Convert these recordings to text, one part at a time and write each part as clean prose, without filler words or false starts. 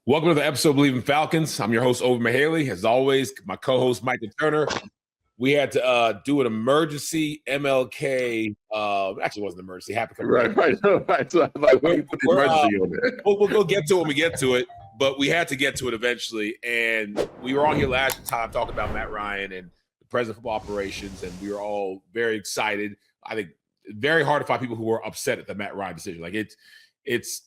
Welcome to the episode of Bleav in Falcons. I'm your host, Ovie Mughelli. As always, my co-host, Michael Turner. We had to do an emergency MLK. Actually, it wasn't an emergency. Happened. Right. So I'm like, why you put the emergency on there? We'll get to it when we get to it, but we had to get to it eventually. And we were on here last time talking about Matt Ryan and the president of football operations, and we were all very excited. I think very hard to find people who were upset at the Matt Ryan decision. Like it's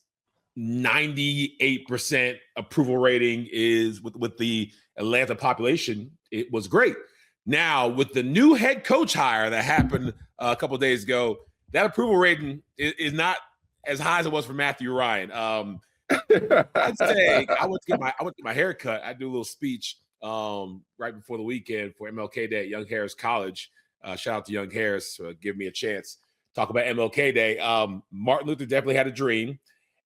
98% approval rating is with the Atlanta population. It was great. Now, with the new head coach hire that happened a couple of days ago, that approval rating is not as high as it was for Matthew Ryan. I'd say I went to get my hair cut. I do a little speech right before the weekend for MLK Day at Young Harris College. Shout out to Young Harris for giving me a chance to talk about MLK Day. Martin Luther definitely had a dream.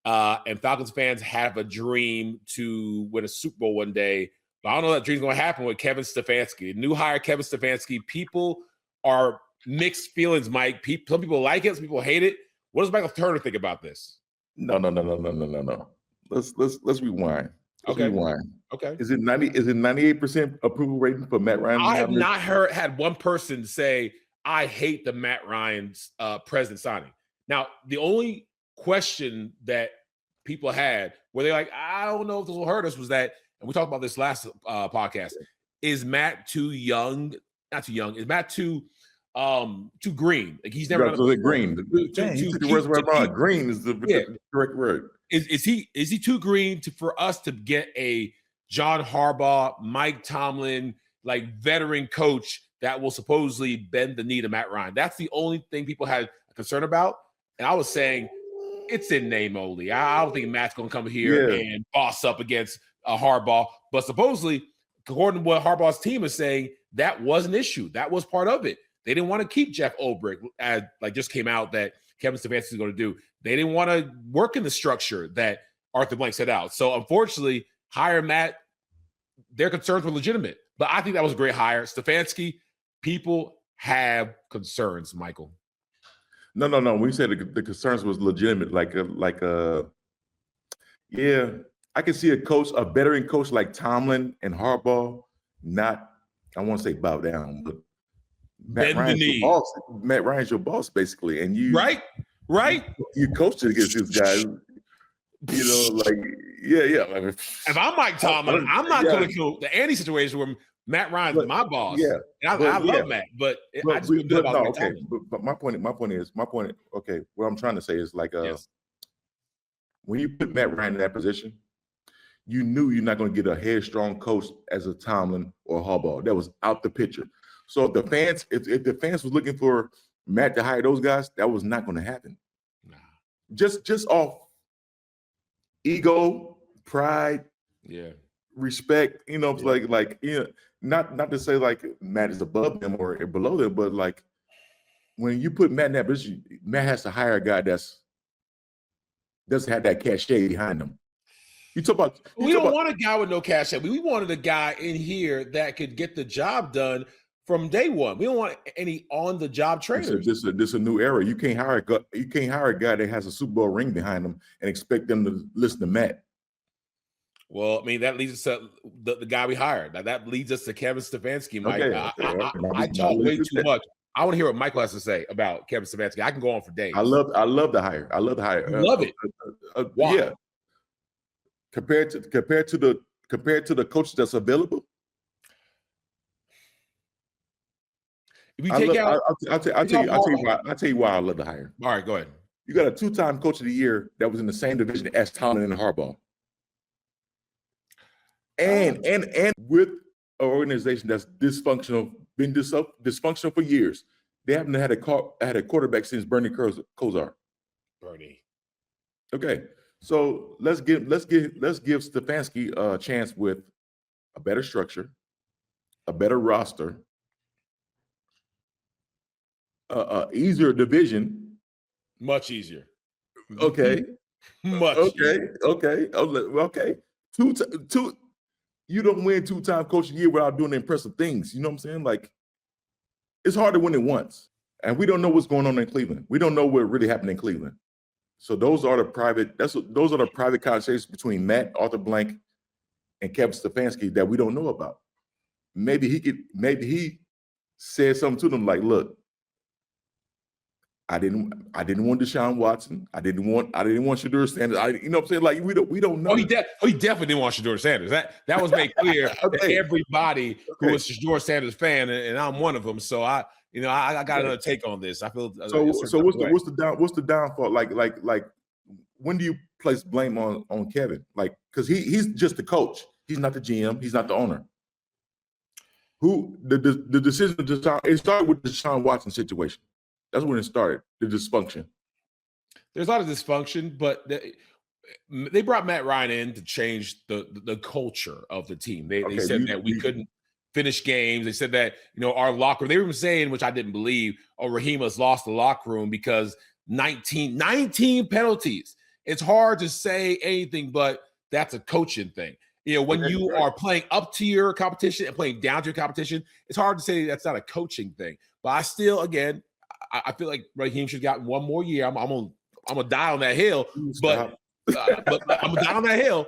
And Falcons fans have a dream to win a Super Bowl one day. But I don't know that dream's going to happen with Kevin Stefanski. New hire Kevin Stefanski. People are mixed feelings, Mike. Some people like it. Some people hate it. What does Michael Turner think about this? No. Let's rewind. Rewind. Okay. Is it 98% approval rating for Matt Ryan? I have not had one person say, I hate the Matt Ryan's president signing. Now, the only question that people had where they're like, I don't know if this will hurt us, was that, and we talked about this last podcast, is Matt too young? Not too young. Is Matt too green? Like he's never green. Green is the correct word. Is he too green for us to get a John Harbaugh, Mike Tomlin, like veteran coach that will supposedly bend the knee to Matt Ryan? That's the only thing people had a concern about. And I was saying, it's in name only. I don't think Matt's going to come here and boss up against Harbaugh. But supposedly, according to what Harbaugh's team is saying, that was an issue. That was part of it. They didn't want to keep Jeff Ulbrich, as like just came out that Kevin Stefanski is going to do. They didn't want to work in the structure that Arthur Blank set out. So unfortunately, hire Matt, their concerns were legitimate. But I think that was a great hire. Stefanski, people have concerns, Michael. No. When you said the concerns was legitimate, yeah, I can see a veteran coach like Tomlin and Harbaugh not, I won't say bow down, but Matt Ryan's your boss. Matt Ryan's your boss, basically, and you right. You coached against this guy. You know, like yeah. Like, if I'm Mike Tomlin, I'm not going to kill the Andy situation where Matt Ryan's my boss. Yeah, and I love Matt, but I just feel good about okay. But my point. Okay, what I'm trying to say is like, when you put Matt Ryan in that position, you knew you're not going to get a headstrong coach as a Tomlin or Harbaugh. That was out the picture. So if the fans was looking for Matt to hire those guys, that was not going to happen. Nah. Just off ego, pride, respect. You know, like not to say like Matt is above them or below them, but like when you put Matt in that position, Matt has to hire a guy doesn't have that cachet behind him. We don't want a guy with no cachet. We wanted a guy in here that could get the job done from day one. We don't want any on-the-job trainers. This is a new era. You can't hire a guy that has a Super Bowl ring behind him and expect them to listen to Matt. Well, I mean, that leads us to the guy we hired. Now, that leads us to Kevin Stefanski, Mike. Okay. I talk way too much. I want to hear what Michael has to say about Kevin Stefanski. I can go on for days. I love the hire. Love it. Why? Yeah. Compared to the coach that's available. If you take out, I'll tell you why I love the hire. All right, go ahead. You got a 2-time coach of the year that was in the same division as Tomlin and Harbaugh. And with an organization that's dysfunctional, been dysfunctional for years. They haven't had a quarterback since Bernie Kosar. Bernie. Okay, so let's give Stefanski a chance with a better structure, a better roster, easier division. Much easier. Okay. Much. Okay. Two. You don't win 2-time coach of the year without doing impressive things. You know what I'm saying? Like, it's hard to win it once. And we don't know what's going on in Cleveland. We don't know what really happened in Cleveland. So those are the private conversations between Matt, Arthur Blank, and Kevin Stefanski that we don't know about. Maybe he said something to them like, look, I didn't want Deshaun Watson. I didn't want Shadeur Sanders. You know what I'm saying? Like we don't know. Oh, he definitely didn't want Shadeur Sanders. That was made clear to everybody who was a Shadeur Sanders fan, and I'm one of them. So I got another take on this. I feel so. What's the downfall? Like when do you place blame on Kevin? Like, because he's just the coach. He's not the GM. He's not the owner. Who the decision it started with the Deshaun Watson situation. That's when it started, the dysfunction. There's a lot of dysfunction, but they brought Matt Ryan in to change the culture of the team. They said that we couldn't finish games. They said that, our locker room, they were even saying, which I didn't believe, Raheem has lost the locker room because 19 penalties. It's hard to say anything, but that's a coaching thing. When you are playing up to your competition and playing down to your competition, it's hard to say that's not a coaching thing. But I still, again, I feel like Raheem should have gotten one more year. I'm gonna die on that hill, but I'm gonna die on that hill.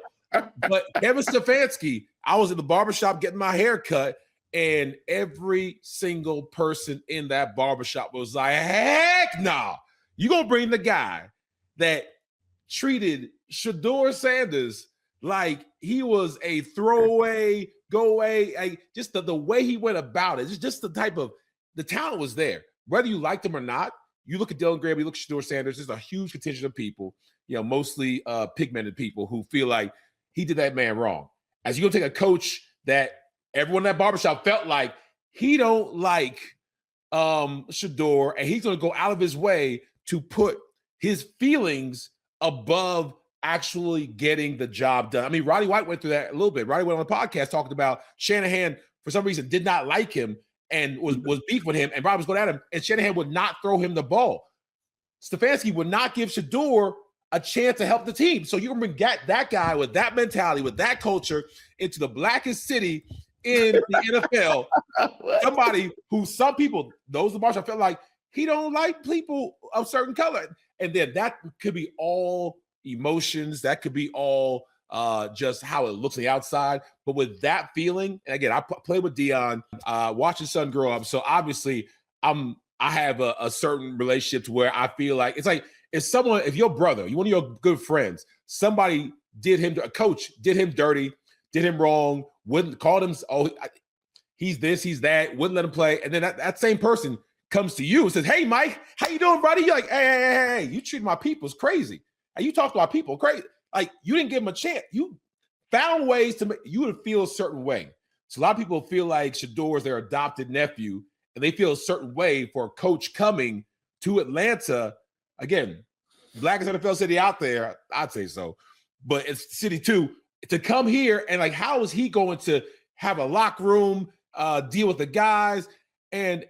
But Kevin Stefanski, I was in the barbershop getting my hair cut, and every single person in that barbershop was like, heck no. You gonna bring the guy that treated Shadeur Sanders like he was a throwaway, go away, just the way he went about it. Just the type of, the talent was there. Whether you liked him or not, you look at Dylan Graham, you look at Shadeur Sanders, there's a huge contingent of people, mostly pigmented people who feel like he did that man wrong. As you're going to take a coach that everyone in that barbershop felt like he don't like Shadeur, and he's going to go out of his way to put his feelings above actually getting the job done. I mean, Roddy White went through that a little bit. Roddy went on the podcast talking about Shanahan, for some reason, did not like him and was beef with him, and Rob was going at him, and Shanahan would not throw him the ball. Stefanski would not give Shadeur a chance to help the team. So you're going to bring that guy with that mentality, with that culture, into the blackest city in the NFL. Somebody who some people, those in the marshal, felt like he don't like people of certain color. And then that could be all emotions. That could be all just how it looks on the outside. But with that feeling, and again, I played with Dion, watched his son grow up. So obviously I have a certain relationship to where I feel like it's like if your brother, one of your good friends, somebody a coach did him dirty, did him wrong, wouldn't call him, he's this, he's that, wouldn't let him play. And then that same person comes to you and says, hey, Mike, how you doing, buddy? You're like, hey, you treat my people crazy. And you talk to our people crazy. Like, you didn't give him a chance. You found ways to make you would feel a certain way. So a lot of people feel like Shadeur is their adopted nephew, and they feel a certain way for a coach coming to Atlanta. Again, blackest NFL city out there, I'd say so. But it's city too. To come here and like, how is he going to have a locker room, deal with the guys? And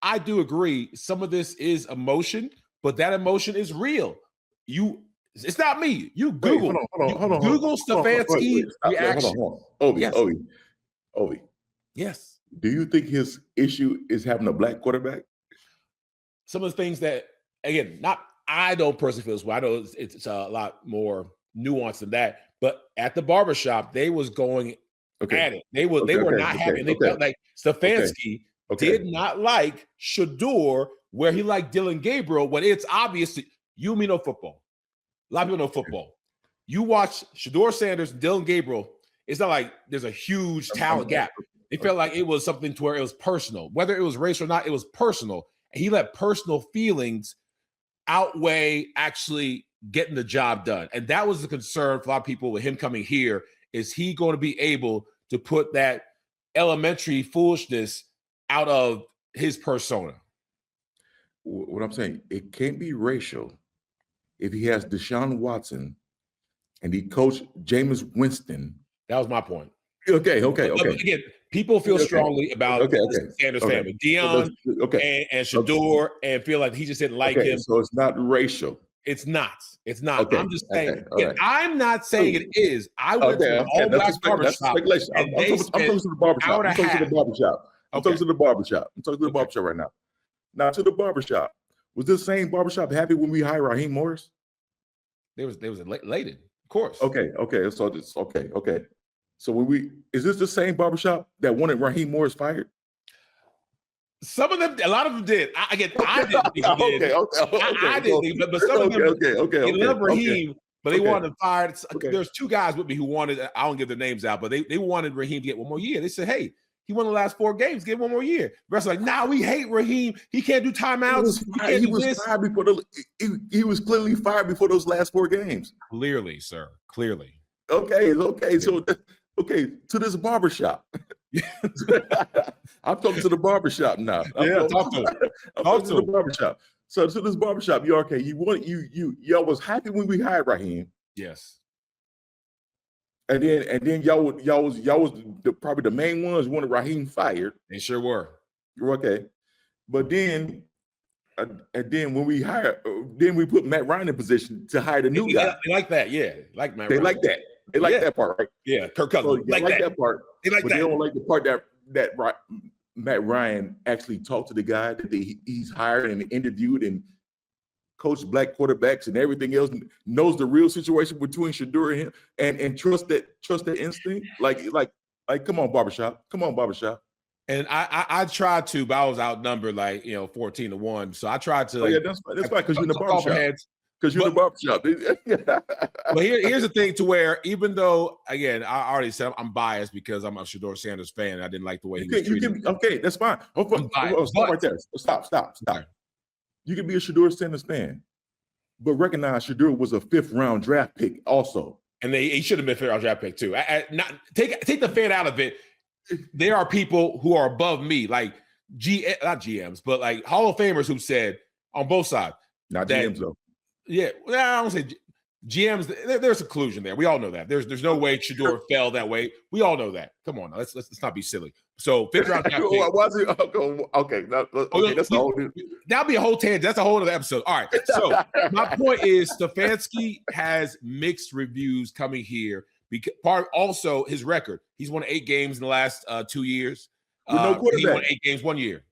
I do agree, some of this is emotion, but that emotion is real. It's not me. You Google. Hold on. Google Stefanski reaction. Hold on. Yes. Ovie. Yes. Do you think his issue is having a black quarterback? Some of the things that, again, I don't personally feel this way. I know it's a lot more nuanced than that. But at the barbershop, they was going at it. They were not happy. And they felt like Stefanski did not like Shadeur where he liked Dylan Gabriel, when it's obviously you and me know football. A lot of people know football. You watch Shadeur Sanders, Dylan Gabriel, it's not like there's a huge talent gap. They felt like it was something to where it was personal. Whether it was race or not, it was personal. And he let personal feelings outweigh actually getting the job done. And that was the concern for a lot of people with him coming here. Is he going to be able to put that elementary foolishness out of his persona? What I'm saying, it can't be racial if he has Deshaun Watson and he coached Jameis Winston. That was my point. Okay. Again, people feel strongly about the Sanders family, Dion and Shadeur, and feel like he just didn't like him. So it's not racial. It's not. Okay. I'm just saying. Right. I'm not saying it is. I went to an all-black barbershop. I'm talking to the barbershop. I'm talking to the barbershop right now. Now, to the barbershop. Was this same barbershop happy when we hired Raheem Morris? They was elated, of course. Okay. So this okay. So is this the same barbershop that wanted Raheem Morris fired? Some of them, a lot of them did. I didn't think he did. I didn't think, but some of them, they love Raheem, but they wanted him fired. There's two guys with me who wanted, I don't give their names out, but they wanted Raheem to get one more year. They said, hey, he won the last 4 games, give him one more year. The rest are like, nah, we hate Raheem. He can't do timeouts. He was clearly fired before those last 4 games. Clearly, sir. Clearly. Okay. So to this barbershop. I'm talking to the barbershop now. Talk to him. Talk to the barbershop. So to this barbershop, y'all was happy when we hired Raheem. Yes. And then y'all was probably the main ones who wanted Raheem fired. They sure were. Okay. But then when we we put Matt Ryan in position to hire the new guy. They like that, yeah. Like Matt They Ryan. like that. They like that part, right? Yeah, Kirk Cousins. So like that part. They like that. They don't like the part that Matt Ryan actually talked to the guy that he's hired and interviewed and coached black quarterbacks and everything else, knows the real situation between Shadeur and him, and trust that instinct. Like come on, barbershop. And I tried to, but I was outnumbered 14-1. So I tried to. That's fine because you're in the barbershop. Because you're in the barbershop. But here's the thing to where, even though, again, I already said I'm biased because I'm a Shadeur Sanders fan and I didn't like the way he was treated. Okay, that's fine. Stop right there. Stop. Okay. You can be a Shadeur Sanders fan, but recognize Shadeur was a 5th round draft pick also. And he should have been a 5th round draft pick too. Take the fan out of it. There are people who are above me, like not GMs, but like Hall of Famers who said on both sides. Not GMs though. Yeah, well, I don't say GMs. There's a collusion there. We all know that. There's no way Shadeur fell that way. We all know that. Come on, let's not be silly. So 5th round draft pick. Okay, that's the whole. That'll be a whole tangent. That's a whole other episode. All right. So my point is, Stefanski has mixed reviews coming here. Because also his record. He's won 8 games in the last 2 years. With no quarterback. He won 8 games 1 year.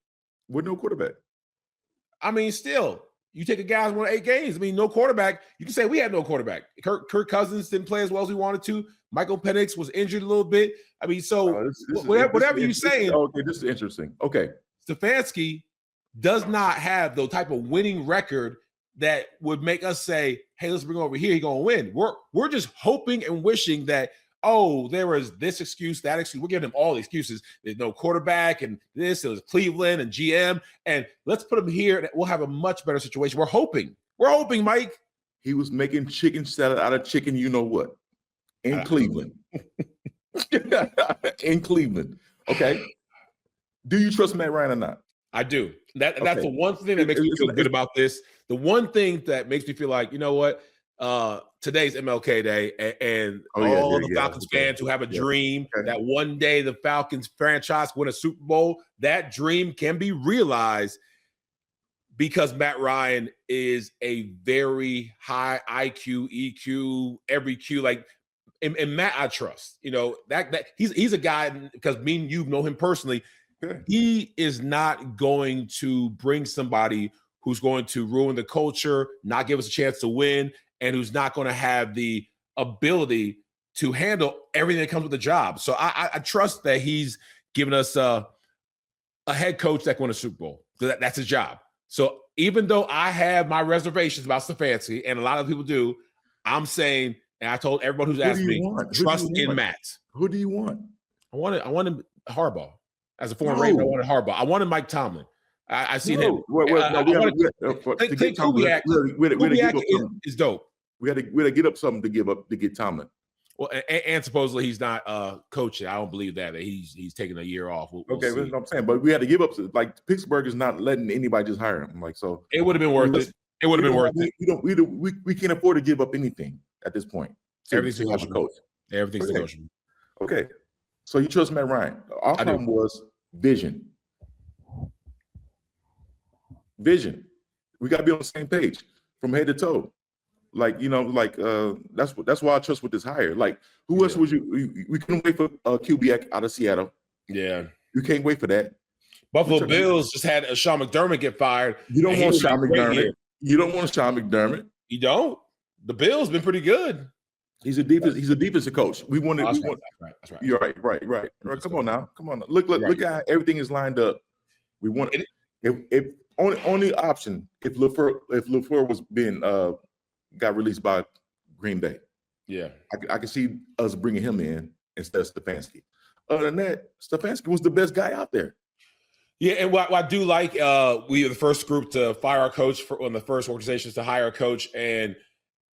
With no quarterback. I mean, still. You take a guy who's won 8 games. I mean, no quarterback. You can say we had no quarterback. Kirk Cousins didn't play as well as we wanted to. Michael Penix was injured a little bit. I mean, so whatever you're saying. Okay, this is interesting. Okay. Stefanski does not have the type of winning record that would make us say, hey, let's bring him over here. He's going to win. We're just hoping and wishing that, there was this excuse, that excuse. We're giving him all the excuses. There's no quarterback and this. It was Cleveland and GM. And let's put him here and we'll have a much better situation. We're hoping, Mike. He was making chicken salad out of chicken, you know what? In Cleveland. In Cleveland. Okay. Do you trust Matt Ryan or not? I do. That's the one thing that makes me feel good about this. The one thing that makes me feel like, you know what? Today's MLK Day, and all the Falcons fans who have a dream that one day the Falcons franchise win a Super Bowl, that dream can be realized because Matt Ryan is a very high IQ, EQ, every Q. And Matt, I trust. You know that he's a guy, because me and you know him personally. He is not going to bring somebody who's going to ruin the culture, not give us a chance to win, and who's not going to have the ability to handle everything that comes with the job. So I trust that he's given us a head coach that can win a Super Bowl. That's his job. So even though I have my reservations about Stefanski, and a lot of people do, I'm saying, and I told everyone who's asked me, trust in Matt. Who do you want? I wanted Harbaugh. As a former Raven, I wanted Harbaugh. I wanted Mike Tomlin. I seen him. Kubiak is dope. We had to get up something to get Tomlin. Well, and supposedly he's not coaching. I don't believe that he's taking a year off. We'll okay, that's what I'm saying. But we had to give up. Like Pittsburgh is not letting anybody just hire him. So it would have been worth it. It would have been worth it. We can't afford to give up anything at this point. Everything's negotiable. Everything's negotiable. Okay. So you trust Matt Ryan. Our problem was vision. Vision. We got to be on the same page from head to toe. That's why I trust with this hire. Like, who else would you? We couldn't wait for Kubiak out of Seattle. Yeah, you can't wait for that. Buffalo Bills just had Sean McDermott get fired. You don't want Sean McDermott. You don't want Sean McDermott. You don't? The Bills been pretty good. He's a defensive coach. We wanted. Oh, That's right. You're right. Come on now. Look at how everything is lined up. We want if only option if LaFleur was being got released by Green Bay. Yeah, I can see us bringing him in instead of Stefanski. Other than that, Stefanski was the best guy out there. Yeah, and what I do like, we are the first group to fire our coach, one of the first organizations to hire a coach. And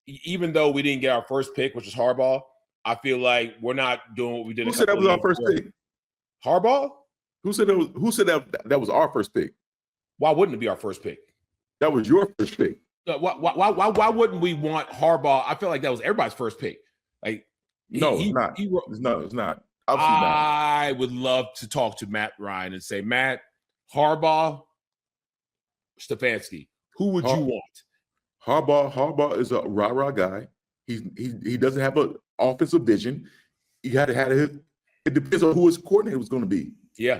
even though we didn't get our first pick, which is Harbaugh, I feel like we're not doing what we did. Who said that was our first pick? Harbaugh? Who said that was our first pick? Why wouldn't it be our first pick? That was your first pick. Why wouldn't we want Harbaugh? I feel like that was everybody's first pick. Like, it's not. It's not. I would love to talk to Matt Ryan and say, Matt, Harbaugh, Stefanski, who would you want? Harbaugh is a rah-rah guy. He doesn't have an offensive vision. He had it depends on who his coordinator was going to be. Yeah.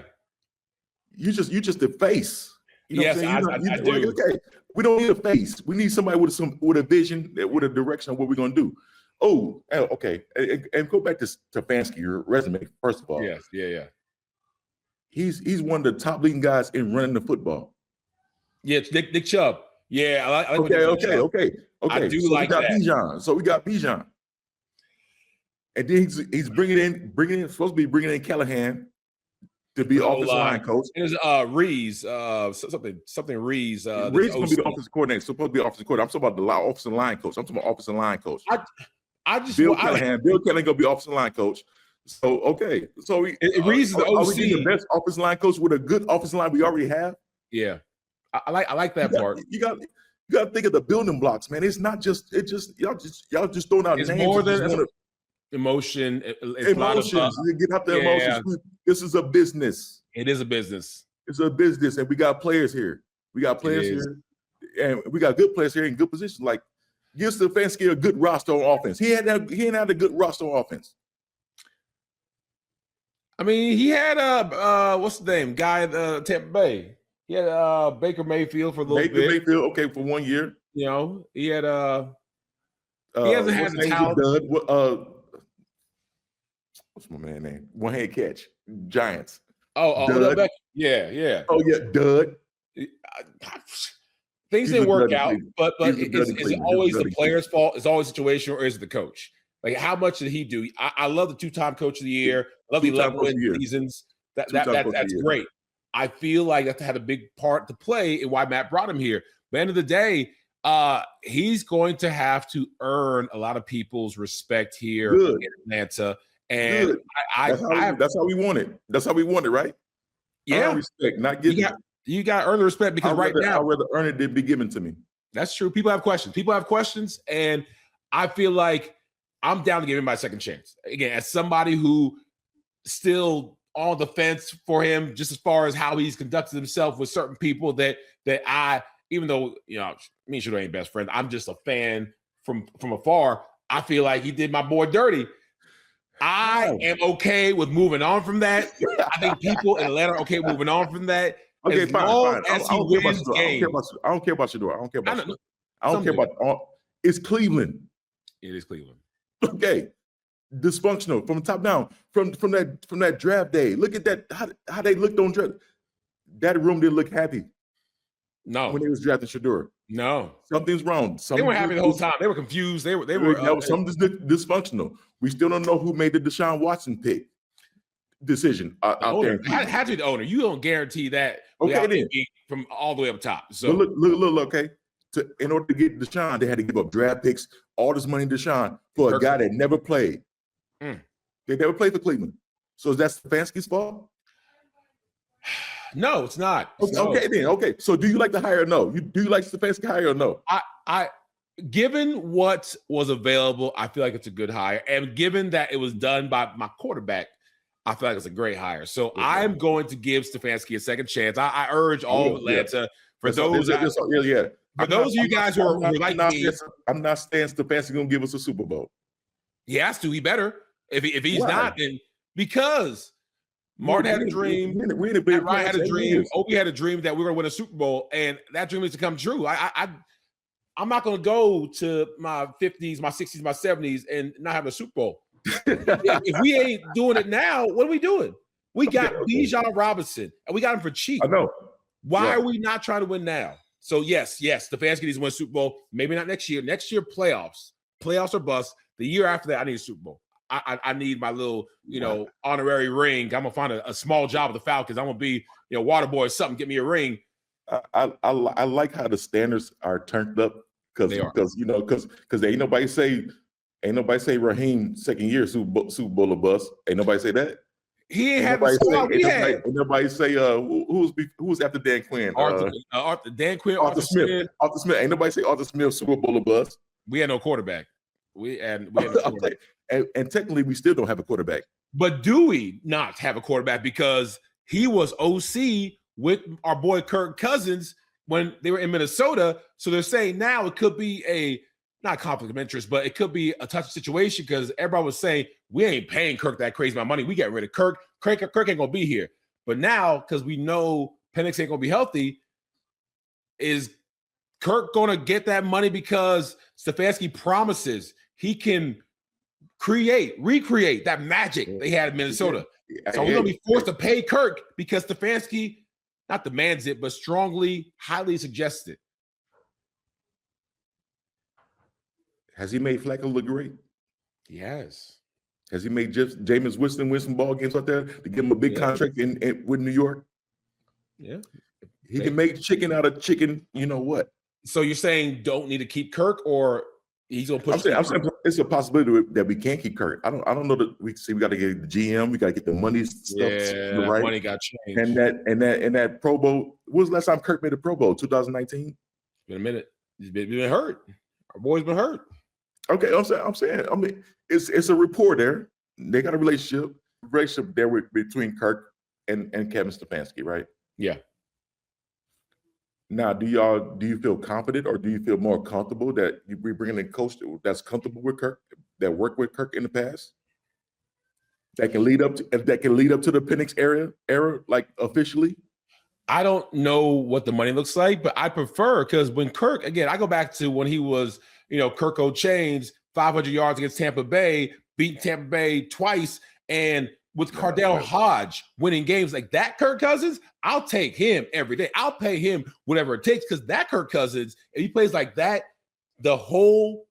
You just the face. You know yes, what I'm saying? I do. Okay, we don't need a face. We need somebody with a vision, with a direction of what we're going to do. Oh, okay. And go back to Stefanski, your resume, first of all. Yes, yeah. He's one of the top leading guys in running the football. Yeah, Nick Chubb. Yeah, I like okay. I do so like we got that. Bijan. So we got Bijan. And then he's bringing supposed to be bringing in Callahan to be offensive line coach. There's Rees, something Rees. Rees going to be the offensive coordinator. Supposed to be offensive coordinator. I'm talking about the offensive line coach. I'm talking about offensive line coach. Bill Callahan going to be offensive line coach. So okay, so Rees is the OC. Are we getting the best offensive line coach with a good offensive line we already have? Yeah, I like that part. You got to think of the building blocks, man. It's not just y'all just throwing out it's names. More than emotion. Emotions. Get out the emotions. This is a business. It is a business. It's a business, and we got players here. We got players here, and we got good players here in good positions. Like, give Stefanski a good roster on offense. He ain't had a good roster on offense. I mean, he had what's the name? Guy at Tampa Bay. He had Baker Mayfield for a little bit. Baker Mayfield, okay, for 1 year. You know, he had he hasn't had the talent. What's my man's name? One hand catch. Giants. Dud. Yeah. Oh yeah, Dud. Things didn't work out, but is it always the player's fault? Is it always situational, or is it the coach? Like, how much did he do? I love the two-time coach of the year. I love the 11 win seasons. That's great. I feel like that had a big part to play in why Matt brought him here. But at the end of the day, he's going to have to earn a lot of people's respect here in Atlanta. And that's how we want it. That's how we want it, right? Yeah, respect, not giving. You got to earn the respect because now I'd rather earn it than be given to me. That's true. People have questions, and I feel like I'm down to give him my second chance. Again, as somebody who still on the fence for him, just as far as how he's conducted himself with certain people that I, even though, me and Shadeur ain't best friends, I'm just a fan from afar. I feel like he did my boy dirty. I am okay with moving on from that. I think people in Atlanta are okay with moving on from that. Okay, fine. I don't care about Shadeur. I don't care about it's Cleveland. It is Cleveland. Okay. Dysfunctional from the top down, from that draft day. Look at that, how they looked on draft. That room didn't look happy. No, when they was drafting Shadeur. No, something's wrong. They weren't happy the whole time. They were confused. They were. That was something dysfunctional. We still don't know who made the Deshaun Watson pick decision out there. Had to be the owner. You don't guarantee that. Okay, then from all the way up top. So look. Okay, in order to get Deshaun, they had to give up draft picks, all this money to Deshaun for a guy that never played. They never played for Cleveland. So is that Stefanski's fault? No, it's not. Okay, then. Okay. So do you like the hire or no? Do you like Stefanski hire or no? I given what was available, I feel like it's a good hire. And given that it was done by my quarterback, I feel like it's a great hire. So I'm going to give Stefanski a second chance. I urge all of Atlanta for those of you guys who are like me. I'm not saying Stefanski going to give us a Super Bowl. He has to. He better. If he's not, then because Martin had a dream, Ryan had a dream, Ovie had a dream that we were going to win a Super Bowl, and that dream is to come true. I'm not going to go to my 50s, my 60s, my 70s, and not have a Super Bowl. If we ain't doing it now, what are we doing? We got Bijan Robinson, and we got him for cheap. I know. Why are we not trying to win now? So yes, Stefanski needs to win a Super Bowl. Maybe not next year. Next year, playoffs or bust. The year after that, I need a Super Bowl. I need my little, honorary ring. I'm gonna find a small job with the Falcons. I'm gonna be, water boy or something. Get me a ring. I like how the standards are turned up because ain't nobody say Raheem second year Super Bowl or bust. Ain't nobody say that. He ain't had the squad we had. Ain't nobody say who was after Dan Quinn? Dan Quinn, Arthur Smith. Arthur Smith. Ain't nobody say Arthur Smith Super Bowl or bust. We had no quarterback. We had no quarterback. And technically, we still don't have a quarterback. But do we not have a quarterback because he was OC with our boy Kirk Cousins when they were in Minnesota? So they're saying now it could be not conflict of interest, but it could be a touchy situation because everybody was saying we ain't paying Kirk that crazy amount of money. We get rid of Kirk. Kirk ain't gonna be here. But now, because we know Penix ain't gonna be healthy, is Kirk gonna get that money because Stefanski promises he can recreate that magic they had in Minnesota? So we're gonna be forced to pay Kirk because Stefanski not demands it, but strongly, highly suggests it. Has he made Flacco look great? He has. Has he made Jameis Winston win some ball games out there to give him a big contract with New York? Yeah. He can make chicken out of chicken, you know what? So you're saying don't need to keep Kirk, or he's gonna push? I'm saying it's a possibility that we can't keep Kirk. I don't know that we got to get the GM, we got to get the money stuff right. Money got changed. And that Pro Bowl. When was the last time Kirk made a Pro Bowl? 2019? It's been a minute. He's been hurt. Our boy's been hurt. Okay, I'm saying. I mean, it's a rapport there. They got a relationship there between Kirk and Kevin Stefanski, right? Yeah. Now, do you feel confident, or do you feel more comfortable that you be bringing in a coach that's comfortable with Kirk, that worked with Kirk in the past, that can lead up to the Penix era, like officially? I don't know what the money looks like, but I prefer, because when Kirk, again, I go back to when he was, Kirk O'Chains, 500 yards against Tampa Bay, beat Tampa Bay twice, and with Cardell Hodge winning games like that, Kirk Cousins, I'll take him every day. I'll pay him whatever it takes, because that Kirk Cousins, if he plays like that the whole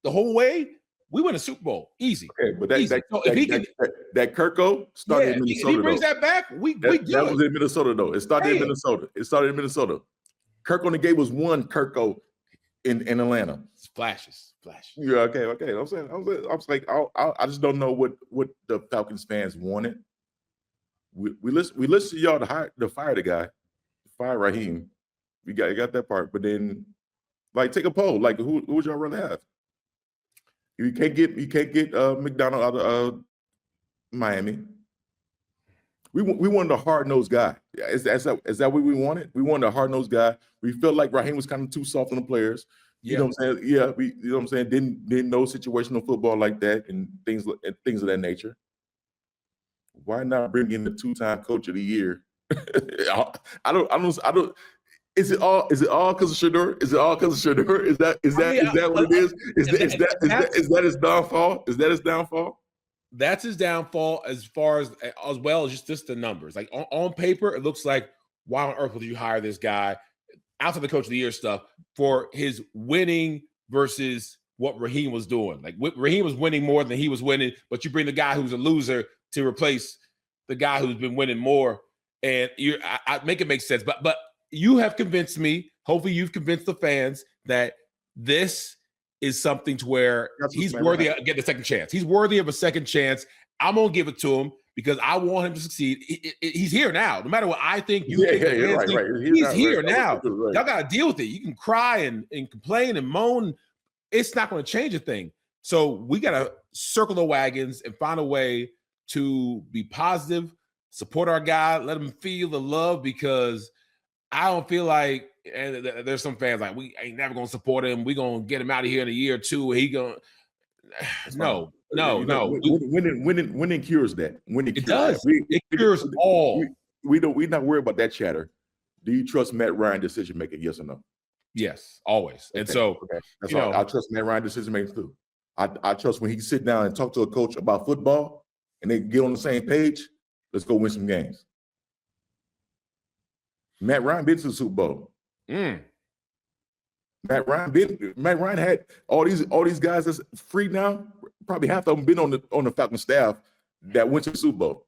way, we win a Super Bowl easy. Okay, but that Kirko started in Minnesota. If he brings that back, we do it. That was in Minnesota though. It started in Minnesota. Kirk only gave us one Kirko in Atlanta. Flashes. Yeah, okay. I'm saying, I just don't know what the Falcons fans wanted. We listened to y'all to fire the guy, fire Raheem. You got that part, but then take a poll. Who would y'all rather have? You can't get McDonald out of Miami. We wanted a hard-nosed guy. Is that what we wanted? We wanted a hard-nosed guy. We felt like Raheem was kind of too soft on the players. You know what I'm saying? Yeah, you know what I'm saying? Didn't know situational football like that and things of that nature. Why not bring in the 2-time coach of the year? I don't. Is it all because of Shadeur? Is that what it is? Is that his downfall? Is that his downfall? That's his downfall as well as just the numbers. Like on paper, it looks like, why on earth would you hire this guy outside the coach of the year stuff for his winning versus what Raheem was doing? Like Raheem was winning more than he was winning, but you bring the guy who's a loser to replace the guy who's been winning more, and I make it make sense. But you have convinced me. Hopefully, you've convinced the fans that this is something to where he's worthy of getting a second chance. He's worthy of a second chance. I'm gonna give it to him because I want him to succeed. He's here now. No matter what I think, he's here now. Y'all got to deal with it. You can cry and complain and moan. It's not going to change a thing. So we got to circle the wagons and find a way to be positive, support our guy, let him feel the love, because I don't feel like, and there's some fans like, we ain't never going to support him. We going to get him out of here in a year or two. No. Winning cures that. It does. It cures all. We're not worried about that chatter. Do you trust Matt Ryan decision making? Yes or no? Yes, always. And so, that's all. I trust Matt Ryan decision making too. I trust when he sit down and talk to a coach about football and they get on the same page, let's go win some games. Matt Ryan been to the Super Bowl. Matt Ryan had all these guys that's free now. Probably half of them been on the Falcons staff that went to the Super Bowl.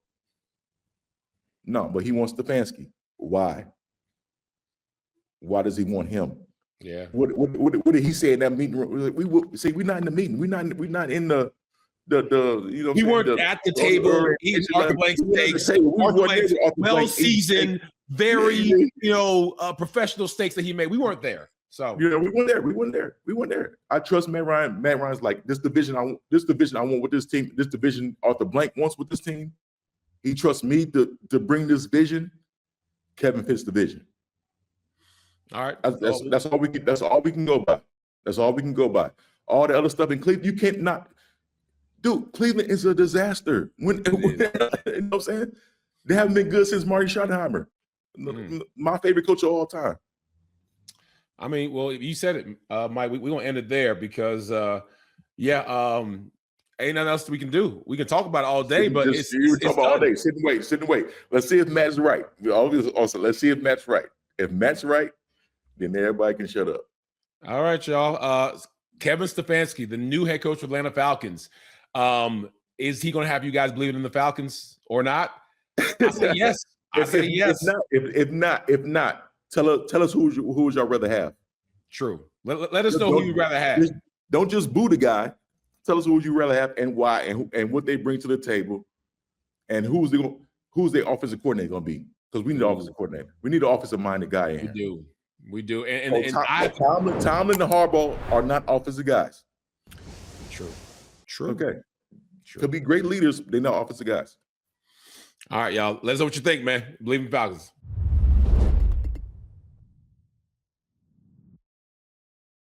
No, but he wants Stefanski. Why? Why does he want him? Yeah. What did he say in that meeting? We're not in the meeting. We're not in the we weren't at the table. He's Arthur Blank steaks. Well seasoned, very professional steaks that he made. We weren't there. So we weren't there. I trust Matt Ryan. Matt Ryan's like this division I want with this team. This division Arthur Blank wants with this team. He trusts me to bring this vision. Kevin fits the vision. All right. That's all we can go by. That's all we can go by. All the other stuff in Cleveland, you can't not. Dude, Cleveland is a disaster. You know what I'm saying? They haven't been good since Marty Schottenheimer, my favorite coach of all time. I mean, well, you said it, Mike. We're gonna end it there because, ain't nothing else we can do. We can talk about it all day, but it's all day. Sit and wait. Let's see if Matt's right. Also, let's see if Matt's right. If Matt's right, then everybody can shut up. All right, y'all. Kevin Stefanski, the new head coach of Atlanta Falcons. Is he going to have you guys believing in the Falcons or not? I say yes. Yes. If not, tell us who would y'all rather have. True. Let us know who you'd rather have. Don't just boo the guy. Tell us who would you rather have and why and what they bring to the table, and who's their offensive coordinator going to be? Because we need an offensive coordinator. We need an offensive-minded guy in here. We do. Tomlin and Harbaugh are not offensive guys. True. Okay. Could be great leaders. They're not offensive guys. All right, y'all. Let us know what you think, man. Bleav in Falcons.